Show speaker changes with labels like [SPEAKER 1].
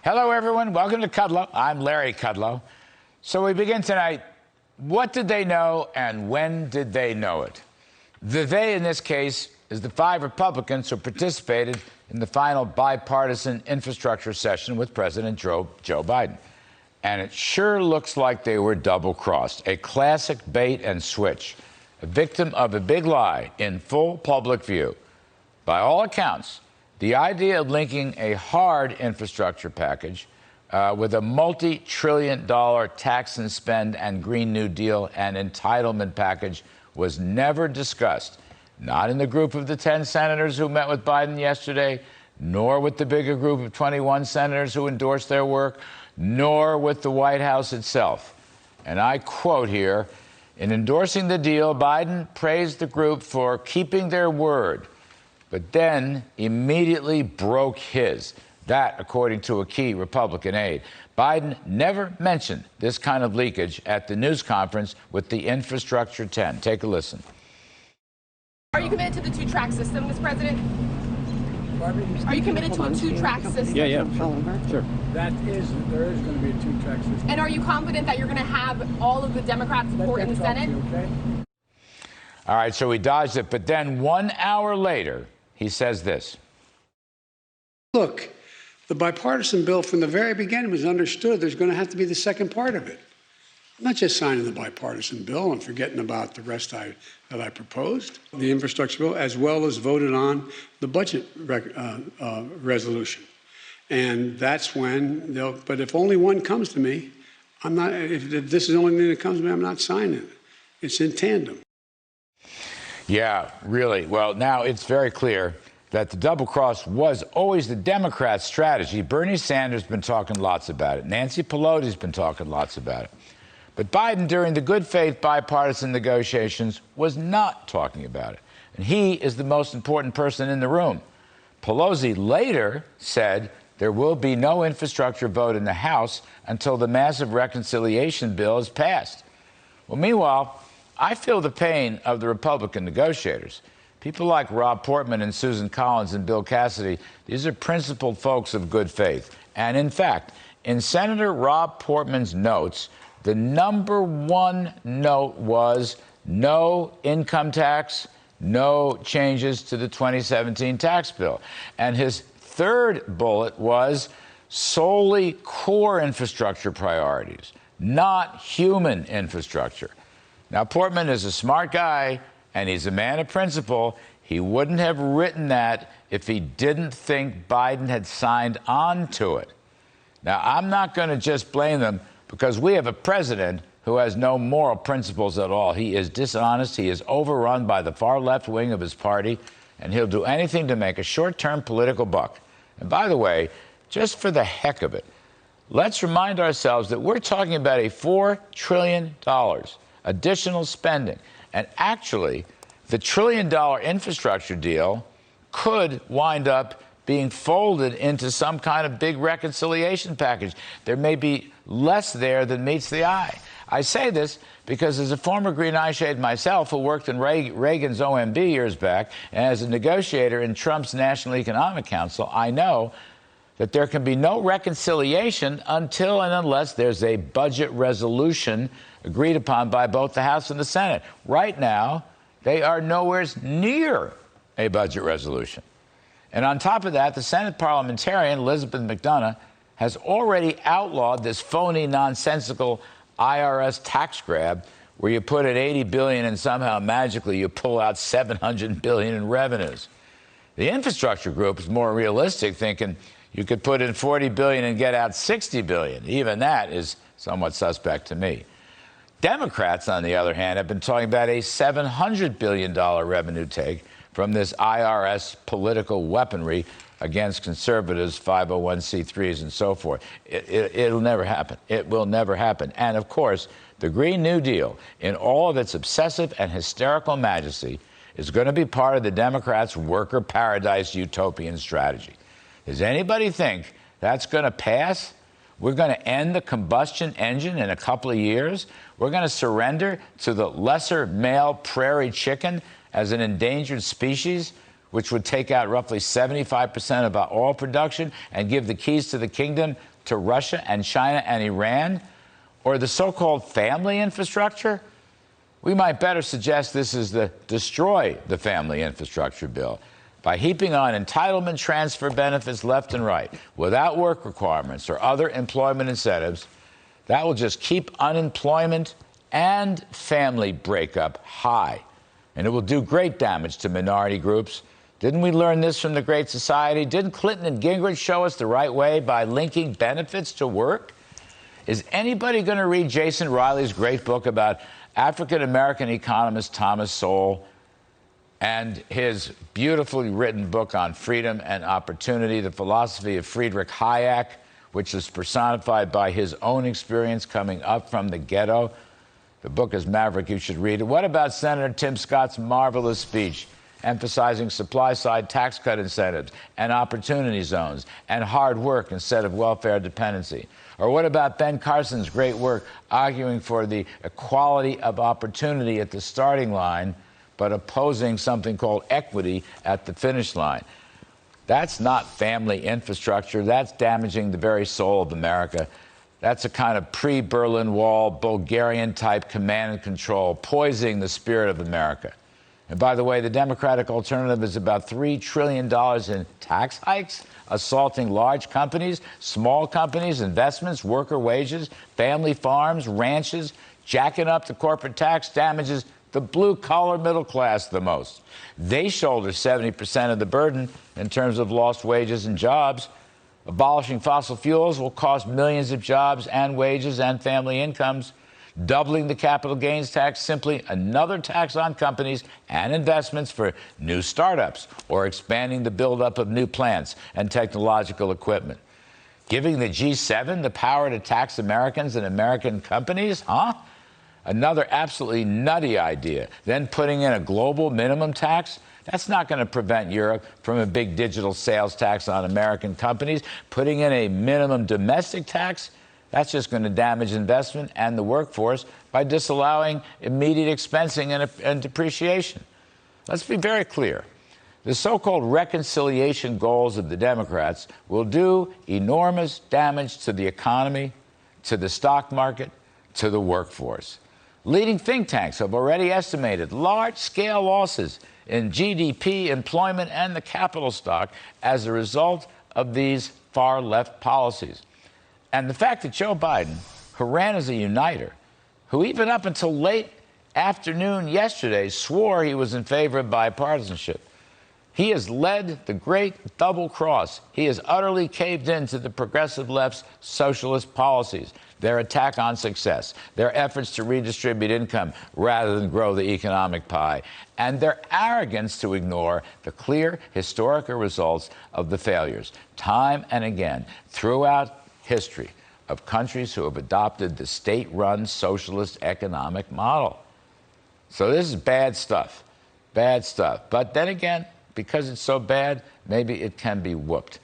[SPEAKER 1] Hello, everyone. Welcome to Kudlow. I'm Larry Kudlow. So we begin tonight. What did they know and when did they know it? The they in this case is the 5 Republicans who participated in the final bipartisan infrastructure session with President Joe Biden. And it sure looks like they were double-crossed, a classic bait and switch, a victim of a big lie in full public view. By all accounts, the idea of linking a hard infrastructure package with a multi-trillion-dollar tax and spend and Green New Deal and entitlement package was never discussed, not in the group of the 10 senators who met with Biden yesterday, nor with the bigger group of 21 senators who endorsed their work, nor with the White House itself. And I quote here, in endorsing the deal, Biden praised the group for keeping their word, but then immediately broke his. That, according to a key Republican aide. Biden never mentioned this kind of leakage at the news conference with the Infrastructure 10. Take a listen.
[SPEAKER 2] Are you committed to the two-track system, Mr. President? Are you committed to a two-track system?
[SPEAKER 3] Yeah, sure.
[SPEAKER 4] There is going to be a two-track system.
[SPEAKER 2] And are you confident that you're going to have all of the Democrat support in the Senate?
[SPEAKER 4] Okay?
[SPEAKER 1] All right, so he dodged it, but then 1 hour later, he says this.
[SPEAKER 5] Look, the bipartisan bill from the very beginning was understood there's going to have to be the second part of it. I'm not just signing the bipartisan bill and forgetting about the rest that I proposed, the infrastructure bill, as well as voted on the budget resolution. And that's when but if only one comes to me, I'm not, if this is the only thing that comes to me, I'm not signing it. It's in tandem.
[SPEAKER 1] Yeah, really. Well, now it's very clear that the double cross was always the Democrats' strategy. Bernie Sanders has been talking lots about it. Nancy Pelosi's been talking lots about it. But Biden, during the good faith bipartisan negotiations, was not talking about it. And he is the most important person in the room. Pelosi later said there will be no infrastructure vote in the House until the massive reconciliation bill is passed. Well, meanwhile, I feel the pain of the Republican negotiators. People like Rob Portman and Susan Collins and Bill Cassidy, these are principled folks of good faith. And in fact, in Senator Rob Portman's notes, the number one note was no income tax, no changes to the 2017 tax bill. And his third bullet was solely core infrastructure priorities, not human infrastructure. Now, Portman is a smart guy, and he's a man of principle. He wouldn't have written that if he didn't think Biden had signed on to it. Now, I'm not going to just blame them because we have a president who has no moral principles at all. He is dishonest. He is overrun by the far left wing of his party, and he'll do anything to make a short-term political buck. And by the way, just for the heck of it, let's remind ourselves that we're talking about a $4 trillion additional spending. And actually, the $1 trillion infrastructure deal could wind up being folded into some kind of big reconciliation package. There may be less there than meets the eye. I say this because as a former Green Eyeshade myself who worked in Reagan's OMB years back, and as a negotiator in Trump's National Economic Council, I know that there can be no reconciliation until and unless there's a budget resolution agreed upon by both the House and the Senate. Right now, they are nowhere near a budget resolution. And on top of that, the Senate parliamentarian, Elizabeth McDonough, has already outlawed this phony, nonsensical IRS tax grab where you put in $80 billion and somehow magically you pull out $700 billion in revenues. The infrastructure group is more realistic, thinking you could put in $40 billion and get out $60 billion. Even that is somewhat suspect to me. Democrats, on the other hand, have been talking about a $700 billion revenue take from this IRS political weaponry against conservatives, 501c3s, and so forth. It'll never happen. It will never happen. And, of course, the Green New Deal, in all of its obsessive and hysterical majesty, is going to be part of the Democrats' worker paradise utopian strategy. Does anybody think that's going to pass? We're going to end the combustion engine in a couple of years? We're going to surrender to the lesser male prairie chicken as an endangered species? which would take out roughly 75% of our oil production and give the keys to the kingdom to Russia and China and Iran? Or the so-called family infrastructure? We might better suggest this is the destroy the family infrastructure bill by heaping on entitlement transfer benefits left and right without work requirements or other employment incentives. That will just keep unemployment and family breakup high, and it will do great damage to minority groups. Didn't we learn this from the Great Society? Didn't Clinton and Gingrich show us the right way by linking benefits to work? Is anybody going to read Jason Riley's great book about African-American economist Thomas Sowell and his beautifully written book on freedom and opportunity, The Philosophy of Friedrich Hayek, which is personified by his own experience coming up from the ghetto? The book is Maverick. You should read it. What about Senator Tim Scott's marvelous speech emphasizing supply-side tax cut incentives and opportunity zones and hard work instead of welfare dependency? Or what about Ben Carson's great work arguing for the equality of opportunity at the starting line, but opposing something called equity at the finish line? That's not family infrastructure. That's damaging the very soul of America. That's a kind of pre-Berlin Wall, Bulgarian-type command and control, poisoning the spirit of America. And by the way, the Democratic alternative is about $3 trillion in tax hikes, assaulting large companies, small companies, investments, worker wages, family farms, ranches, jacking up the corporate tax damages the blue-collar middle class the most. They shoulder 70% of the burden in terms of lost wages and jobs. Abolishing fossil fuels will cost millions of jobs and wages and family incomes. Doubling the capital gains tax, simply another tax on companies and investments for new startups, or expanding the buildup of new plants and technological equipment. Giving the G7 the power to tax Americans and American companies, huh? Another absolutely nutty idea. Then putting in a global minimum tax? That's not going to prevent Europe from a big digital sales tax on American companies. Putting in a minimum domestic tax? That's just going to damage investment and the workforce by disallowing immediate expensing and depreciation. Let's be very clear. The so-called reconciliation goals of the Democrats will do enormous damage to the economy, to the stock market, to the workforce. Leading think tanks have already estimated large-scale losses in GDP, employment, and the capital stock as a result of these far-left policies. And the fact that Joe Biden, who ran as a uniter, who even up until late afternoon yesterday swore he was in favor of bipartisanship, he has led the great double cross. He has utterly caved into the progressive left's socialist policies, their attack on success, their efforts to redistribute income rather than grow the economic pie, and their arrogance to ignore the clear historical results of the failures, time and again, throughout history, of countries who have adopted the state-run socialist economic model. So this is bad stuff, bad stuff. But then again, because it's so bad, maybe it can be whooped.